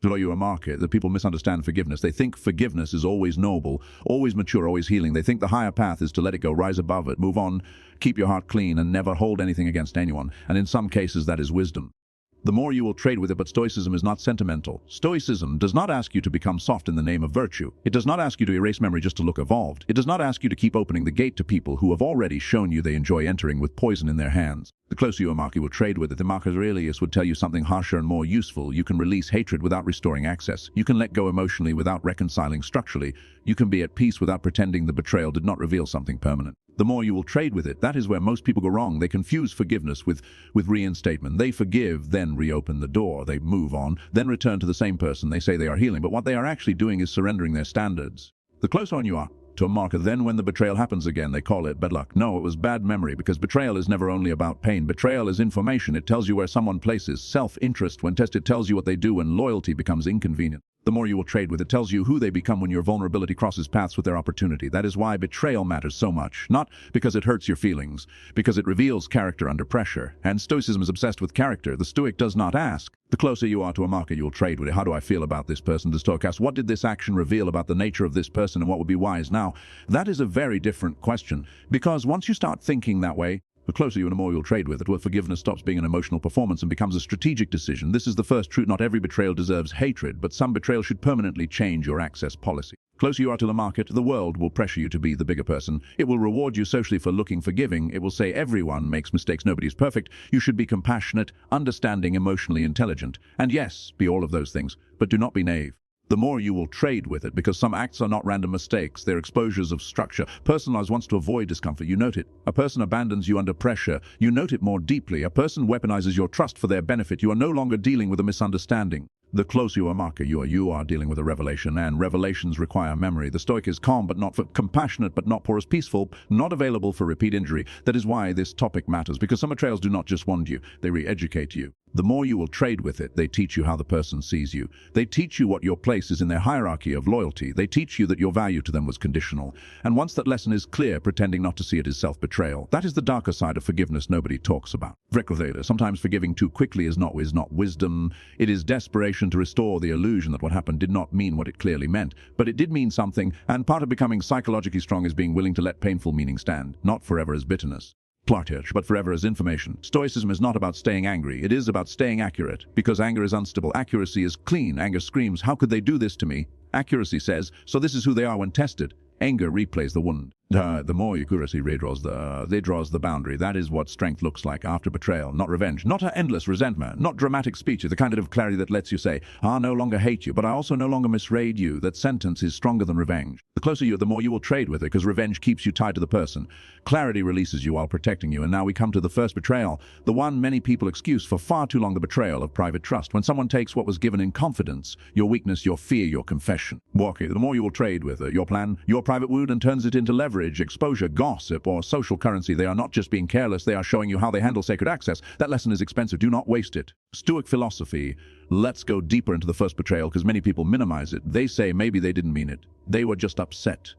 To you a market that people misunderstand forgiveness. They think forgiveness is always noble, always mature, always healing. They think the higher path is to let it go, rise above it, move on, keep your heart clean, and never hold anything against anyone. And in some cases, that is wisdom. The more you will trade with it, but Stoicism is not sentimental. Stoicism does not ask you to become soft in the name of virtue. It does not ask you to erase memory just to look evolved. It does not ask you to keep opening the gate to people who have already shown you they enjoy entering with poison in their hands. The closer you a mark, you will trade with it. The Marcus Aurelius would tell you something harsher and more useful. You can release hatred without restoring access. You can let go emotionally without reconciling structurally. You can be at peace without pretending the betrayal did not reveal something permanent. The more you will trade with it, that is where most people go wrong. They confuse forgiveness with reinstatement. They forgive, then reopen the door. They move on, then return to the same person. They say they are healing, but what they are actually doing is surrendering their standards. The closer on you are to a marker, then when the betrayal happens again, they call it bad luck. No, it was bad memory, because betrayal is never only about pain. Betrayal is information. It tells you where someone places self-interest when tested. It tells you what they do when loyalty becomes inconvenient. The more you will trade with it tells you who they become when your vulnerability crosses paths with their opportunity. That is why betrayal matters so much. Not because it hurts your feelings, because it reveals character under pressure. And Stoicism is obsessed with character. The Stoic does not ask, the closer you are to a marker, you will trade with it. How do I feel about this person? The Stoic asks, what did this action reveal about the nature of this person and what would be wise now? That is a very different question, because once you start thinking that way, the closer you and the more you'll trade with it, where forgiveness stops being an emotional performance and becomes a strategic decision. This is the first truth. Not every betrayal deserves hatred, but some betrayal should permanently change your access policy. Closer you are to the market, the world will pressure you to be the bigger person. It will reward you socially for looking forgiving. It will say everyone makes mistakes, nobody's perfect. You should be compassionate, understanding, emotionally intelligent. And yes, be all of those things, but do not be naive. The more you will trade with it, because some acts are not random mistakes, they're exposures of structure. Personalized wants to avoid discomfort, you note it. A person abandons you under pressure, you note it more deeply. A person weaponizes your trust for their benefit, you are no longer dealing with a misunderstanding. The closer you are marker, you are dealing with a revelation, and revelations require memory. The Stoic is calm but not compassionate but not porous, peaceful, not available for repeat injury. That is why this topic matters, because some betrayals do not just wound you, they re-educate you. The more you will trade with it, they teach you how the person sees you. They teach you what your place is in their hierarchy of loyalty. They teach you that your value to them was conditional. And once that lesson is clear, pretending not to see it is self-betrayal. That is the darker side of forgiveness nobody talks about. Sometimes forgiving too quickly is not wisdom. It is desperation to restore the illusion that what happened did not mean what it clearly meant. But it did mean something, and part of becoming psychologically strong is being willing to let painful meaning stand, not forever as bitterness, but forever as information. Stoicism is not about staying angry, it is about staying accurate, because anger is unstable. Accuracy is clean. Anger screams, how could they do this to me? Accuracy says, so this is who they are when tested. Anger replays the wound. The more accuracy draws the boundary. That is what strength looks like after betrayal, not revenge, not endless resentment, not dramatic speeches, the kind of clarity that lets you say, I no longer hate you, but I also no longer misread you. That sentence is stronger than revenge. The closer you are, the more you will trade with it, because revenge keeps you tied to the person. Clarity releases you while protecting you. And now we come to the first betrayal, the one many people excuse for far too long, the betrayal of private trust. When someone takes what was given in confidence, your weakness, your fear, your confession. The more you will trade with your plan, your private wound, and turns it into leverage, exposure, gossip, or social currency. They are not just being careless, they are showing you how they handle sacred access. That lesson is expensive. Do not waste it. Stoic philosophy. Let's go deeper into the first betrayal, because many people minimize it. They say maybe they didn't mean it. They were just upset.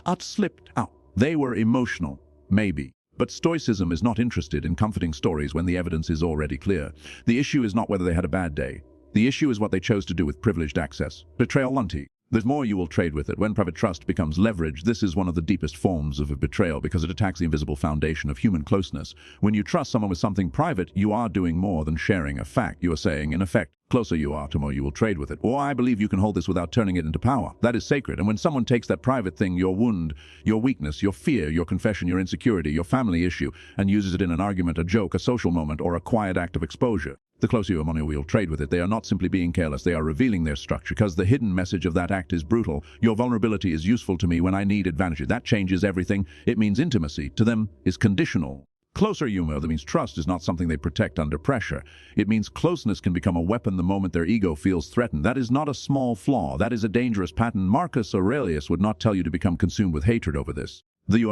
It slipped out. They were emotional. Maybe. But Stoicism is not interested in comforting stories when the evidence is already clear. The issue is not whether they had a bad day. The issue is what they chose to do with privileged access. Betrayal lunti. The more you will trade with it. When private trust becomes leverage, this is one of the deepest forms of a betrayal, because it attacks the invisible foundation of human closeness. When you trust someone with something private, you are doing more than sharing a fact. You are saying, in effect, closer you are to more you will trade with it. Or I believe you can hold this without turning it into power. That is sacred. And when someone takes that private thing, your wound, your weakness, your fear, your confession, your insecurity, your family issue, and uses it in an argument, a joke, a social moment, or a quiet act of exposure, the closer you are, you will trade with it. They are not simply being careless, they are revealing their structure, because the hidden message of that act is brutal. Your vulnerability is useful to me when I need advantage. That changes everything. It means intimacy. To them is conditional. Closer humor, that means trust is not something they protect under pressure. It means closeness can become a weapon the moment their ego feels threatened. That is not a small flaw. That is a dangerous pattern. Marcus Aurelius would not tell you to become consumed with hatred over this. The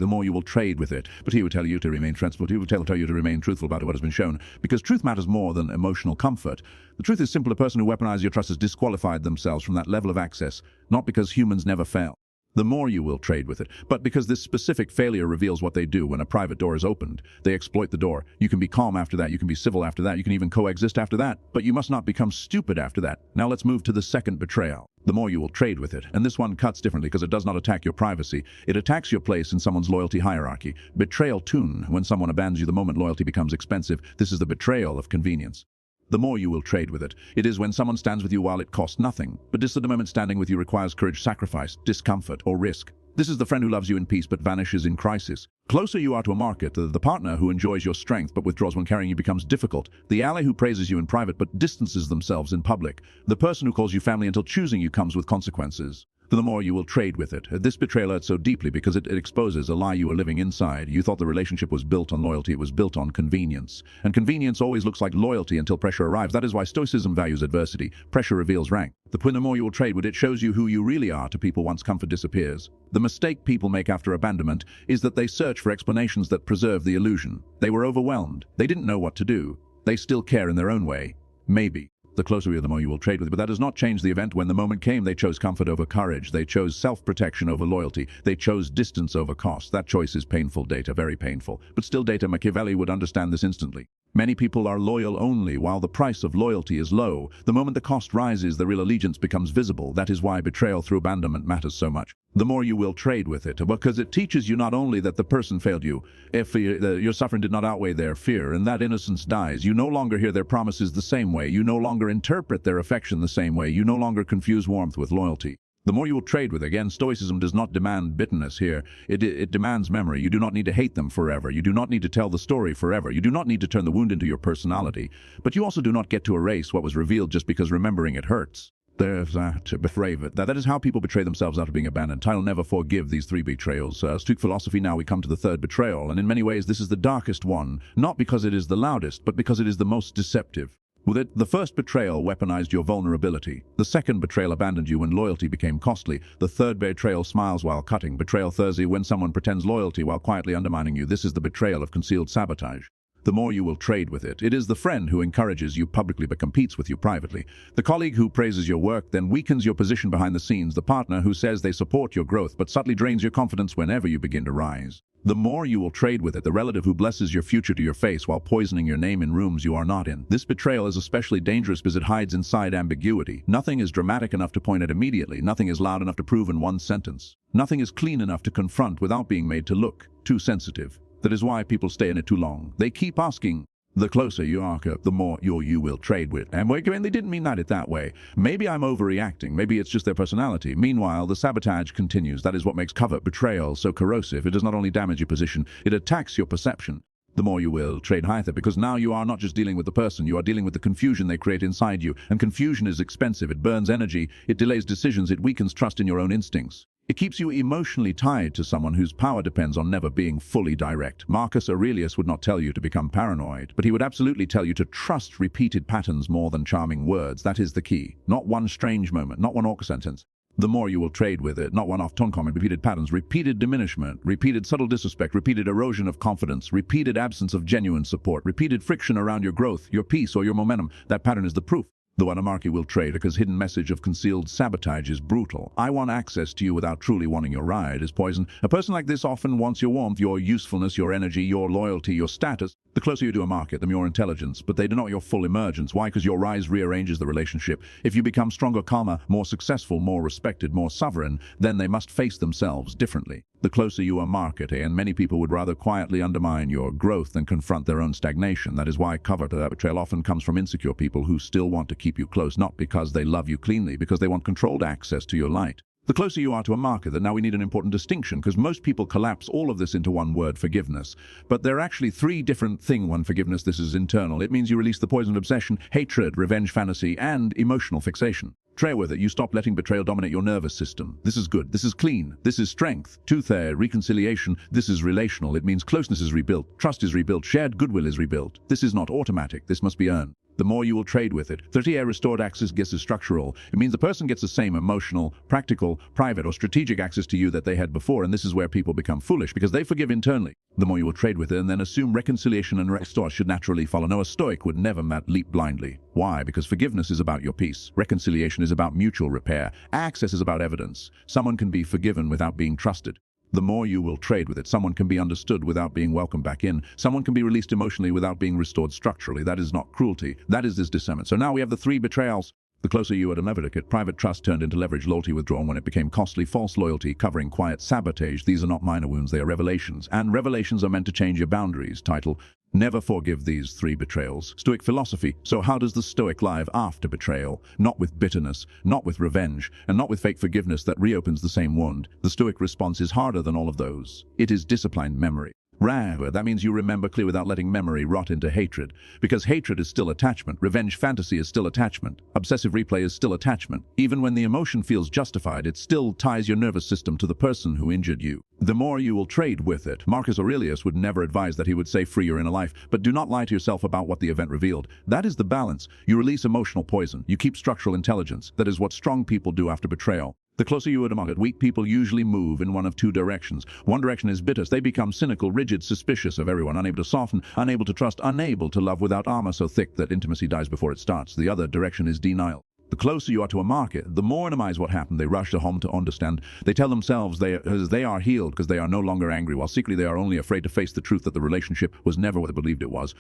more you will trade with it, but he would tell you to remain transport. He would tell you to remain truthful about what has been shown, because truth matters more than emotional comfort. The truth is simple. A person who weaponizes your trust has disqualified themselves from that level of access, not because humans never fail. the more you will trade with it. But because this specific failure reveals what they do when a private door is opened, they exploit the door. You can be calm after that, you can be civil after that, you can even coexist after that, but you must not become stupid after that. Now let's move to the second betrayal. The more you will trade with it. And this one cuts differently because it does not attack your privacy. It attacks your place in someone's loyalty hierarchy. Betrayal tune, when someone abandons you the moment loyalty becomes expensive. This is the betrayal of convenience. The more you will trade with it. It is when someone stands with you while it costs nothing. But just at the moment standing with you requires courage, sacrifice, discomfort, or risk. This is the friend who loves you in peace but vanishes in crisis. Closer you are to a market, the partner who enjoys your strength but withdraws when carrying you becomes difficult. The ally who praises you in private but distances themselves in public. The person who calls you family until choosing you comes with consequences. The more you will trade with it. This betrayal hurts so deeply because it exposes a lie you were living inside. You thought the relationship was built on loyalty, it was built on convenience. And convenience always looks like loyalty until pressure arrives. That is why Stoicism values adversity. Pressure reveals rank. The more you will trade with it shows you who you really are to people once comfort disappears. The mistake people make after abandonment is that they search for explanations that preserve the illusion. They were overwhelmed. They didn't know what to do. They still care in their own way. Maybe. The closer you are, the more you will trade with it. But that does not change the event. When the moment came, they chose comfort over courage. They chose self-protection over loyalty. They chose distance over cost. That choice is painful, Data, very painful. But still, Data, Machiavelli would understand this instantly. Many people are loyal only while the price of loyalty is low. The moment the cost rises, the real allegiance becomes visible. That is why betrayal through abandonment matters so much. The more you will trade with it, because it teaches you not only that the person failed you, if your suffering did not outweigh their fear, and that innocence dies. You no longer hear their promises the same way. You no longer interpret their affection the same way. You no longer confuse warmth with loyalty. The more you will trade with, again, Stoicism does not demand bitterness here. It demands memory. You do not need to hate them forever. You do not need to tell the story forever. You do not need to turn the wound into your personality. But you also do not get to erase what was revealed just because remembering it hurts. There's that, to betray it. That is how people betray themselves after being abandoned. I'll never forgive these three betrayals. Stoic philosophy, now we come to the third betrayal, and in many ways this is the darkest one, not because it is the loudest, but because it is the most deceptive. With it, the first betrayal weaponized your vulnerability. The second betrayal abandoned you when loyalty became costly. The third betrayal smiles while cutting. Betrayal Thursday, when someone pretends loyalty while quietly undermining you. This is the betrayal of concealed sabotage. The more you will trade with it. It is the friend who encourages you publicly but competes with you privately. The colleague who praises your work then weakens your position behind the scenes. The partner who says they support your growth but subtly drains your confidence whenever you begin to rise. The more you will trade with it. The relative who blesses your future to your face while poisoning your name in rooms you are not in. This betrayal is especially dangerous because it hides inside ambiguity. Nothing is dramatic enough to point at immediately. Nothing is loud enough to prove in one sentence. Nothing is clean enough to confront without being made to look too sensitive. That is why people stay in it too long. They keep asking. The closer you are, the more you will trade with. And they didn't mean that way. Maybe I'm overreacting. Maybe it's just their personality. Meanwhile, the sabotage continues. That is what makes covert betrayal so corrosive. It does not only damage your position, it attacks your perception. The more you will trade higher, because now you are not just dealing with the person, you are dealing with the confusion they create inside you. And confusion is expensive. It burns energy. It delays decisions. It weakens trust in your own instincts. It keeps you emotionally tied to someone whose power depends on never being fully direct. Marcus Aurelius would not tell you to become paranoid, but he would absolutely tell you to trust repeated patterns more than charming words. That is the key. Not one strange moment, not one awkward sentence. The more you will trade with it, not one off-tone comment, repeated patterns, repeated diminishment, repeated subtle disrespect, repeated erosion of confidence, repeated absence of genuine support, repeated friction around your growth, your peace, or your momentum. That pattern is the proof. The one a marquee will trade, because hidden message of concealed sabotage is brutal. I want access to you without truly wanting your ride is poison. A person like this often wants your warmth, your usefulness, your energy, your loyalty, your status. The closer you do a market, the more intelligence, but they do not your full emergence. Why? Because your rise rearranges the relationship. If you become stronger, calmer, more successful, more respected, more sovereign, then they must face themselves differently. The closer you are market, and many people would rather quietly undermine your growth than confront their own stagnation. That is why covert betrayal often comes from insecure people who still want to keep you close, not because they love you cleanly, because they want controlled access to your light. The closer you are to a marker, that now we need an important distinction, because most people collapse all of this into one word, forgiveness. But there are actually three different things. One, forgiveness, this is internal. It means you release the poison of obsession, hatred, revenge, fantasy, and emotional fixation. Trade with it. You stop letting betrayal dominate your nervous system. This is good. This is clean. This is strength. Reconciliation. This is relational. It means closeness is rebuilt. Trust is rebuilt. Shared goodwill is rebuilt. This is not automatic. This must be earned. the more you will trade with it. 30. A restored access gets is structural. It means the person gets the same emotional, practical, private, or strategic access to you that they had before, and this is where people become foolish, because they forgive internally. The more you will trade with it, and then assume reconciliation and restore should naturally follow. No, a Stoic would never leap blindly. Why? Because forgiveness is about your peace. Reconciliation is about mutual repair. Access is about evidence. Someone can be forgiven without being trusted. The more you will trade with it, someone can be understood without being welcomed back in. Someone can be released emotionally without being restored structurally. That is not cruelty. That is discernment. So now we have the 3 betrayals. The closer you are to leverage, private trust turned into leverage, loyalty withdrawn when it became costly, false loyalty covering quiet sabotage. These are not minor wounds, they are revelations. And revelations are meant to change your boundaries. Title: Never forgive these 3 betrayals. Stoic philosophy. So how does the Stoic live after betrayal? Not with bitterness, not with revenge, and not with fake forgiveness that reopens the same wound. The Stoic response is harder than all of those. It is disciplined memory. Rather, that means you remember clearly without letting memory rot into hatred. Because hatred is still attachment. Revenge fantasy is still attachment. Obsessive replay is still attachment. Even when the emotion feels justified, it still ties your nervous system to the person who injured you. The more you will trade with it. Marcus Aurelius would never advise that. He would say free your inner life, but do not lie to yourself about what the event revealed. That is the balance. You release emotional poison. You keep structural intelligence. That is what strong people do after betrayal. The closer you are to market, weak people usually move in one of 2 directions. One direction is bitter. They become cynical, rigid, suspicious of everyone, unable to soften, unable to trust, unable to love without armor so thick that intimacy dies before it starts. The other direction is denial. The closer you are to a market, the more minimize what happened. They rush to home to understand. They tell themselves they are healed because they are no longer angry, while secretly they are only afraid to face the truth that the relationship was never what they believed it was.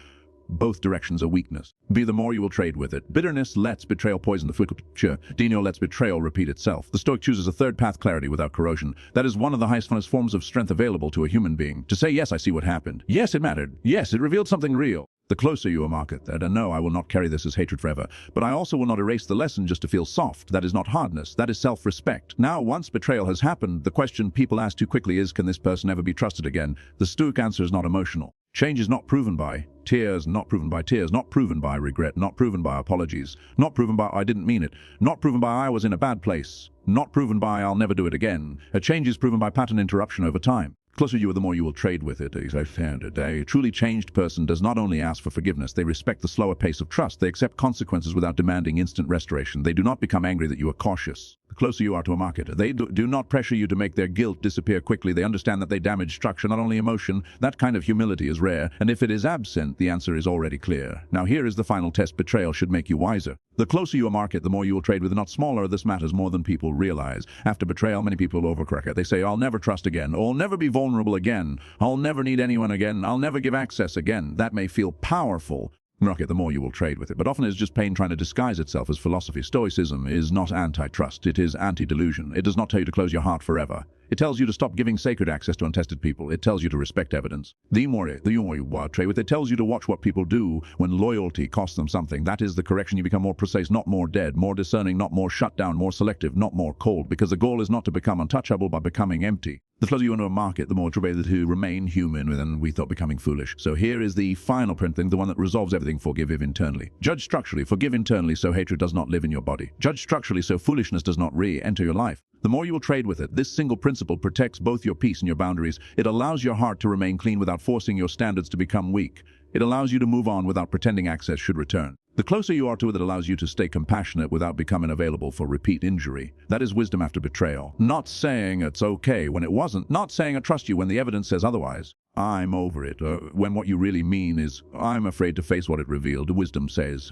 Both directions are weakness. Be the more you will trade with it. Bitterness lets betrayal poison the future. Denial lets betrayal repeat itself. The Stoic chooses a third path: clarity without corrosion. That is one of the highest funnest forms of strength available to a human being. To say, yes, I see what happened. Yes, it mattered. Yes, it revealed something real. The closer you are market that, and no, I will not carry this as hatred forever, but I also will not erase the lesson just to feel soft. That is not hardness. That is self-respect. Now, once betrayal has happened, the question people ask too quickly is, can this person ever be trusted again? The Stoic answer is not emotional. Change is not proven by tears, not proven by tears, not proven by regret, not proven by apologies, not proven by I didn't mean it, not proven by I was in a bad place, not proven by I'll never do it again. A change is proven by pattern interruption over time. The closer you are, the more you will trade with it. As I found it, a truly changed person does not only ask for forgiveness, they respect the slower pace of trust. They accept consequences without demanding instant restoration. They do not become angry that you are cautious. The closer you are to a market, they do not pressure you to make their guilt disappear quickly. They understand that they damage structure, not only emotion. That kind of humility is rare, and if it is absent, the answer is already clear. Now here is the final test. Betrayal should make you wiser. The closer you are market, the more you will trade with it. Not smaller. This matters more than people realize. After betrayal, many people overcorrect it. They say, I'll never trust again. I'll never be vulnerable again. I'll never need anyone again. I'll never give access again. That may feel powerful. Market, the more you will trade with it. But often it's just pain trying to disguise itself as philosophy. Stoicism is not anti-trust. It is anti-delusion. It does not tell you to close your heart forever. It tells you to stop giving sacred access to untested people. It tells you to respect evidence. The more you trade with it tells you to watch what people do when loyalty costs them something. That is the correction. You become more precise, not more dead, more discerning, not more shut down, more selective, not more cold, because the goal is not to become untouchable by becoming empty. The closer you enter a market, the more to remain human than we thought becoming foolish. So here is the final print thing, the one that resolves everything. Forgive internally. Judge structurally. Forgive internally so hatred does not live in your body. Judge structurally so foolishness does not re-enter your life. The more you will trade with it, this single principle protects both your peace and your boundaries. It allows your heart to remain clean without forcing your standards to become weak. It allows you to move on without pretending access should return. The closer you are to it, it allows you to stay compassionate without becoming available for repeat injury. That is wisdom after betrayal. Not saying it's okay when it wasn't. Not saying I trust you when the evidence says otherwise. I'm over it. When what you really mean is, I'm afraid to face what it revealed. Wisdom says,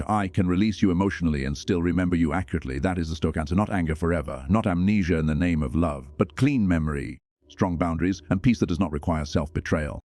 I can release you emotionally and still remember you accurately. That is the Stoic answer. Not anger forever. Not amnesia in the name of love. But clean memory, strong boundaries, and peace that does not require self-betrayal.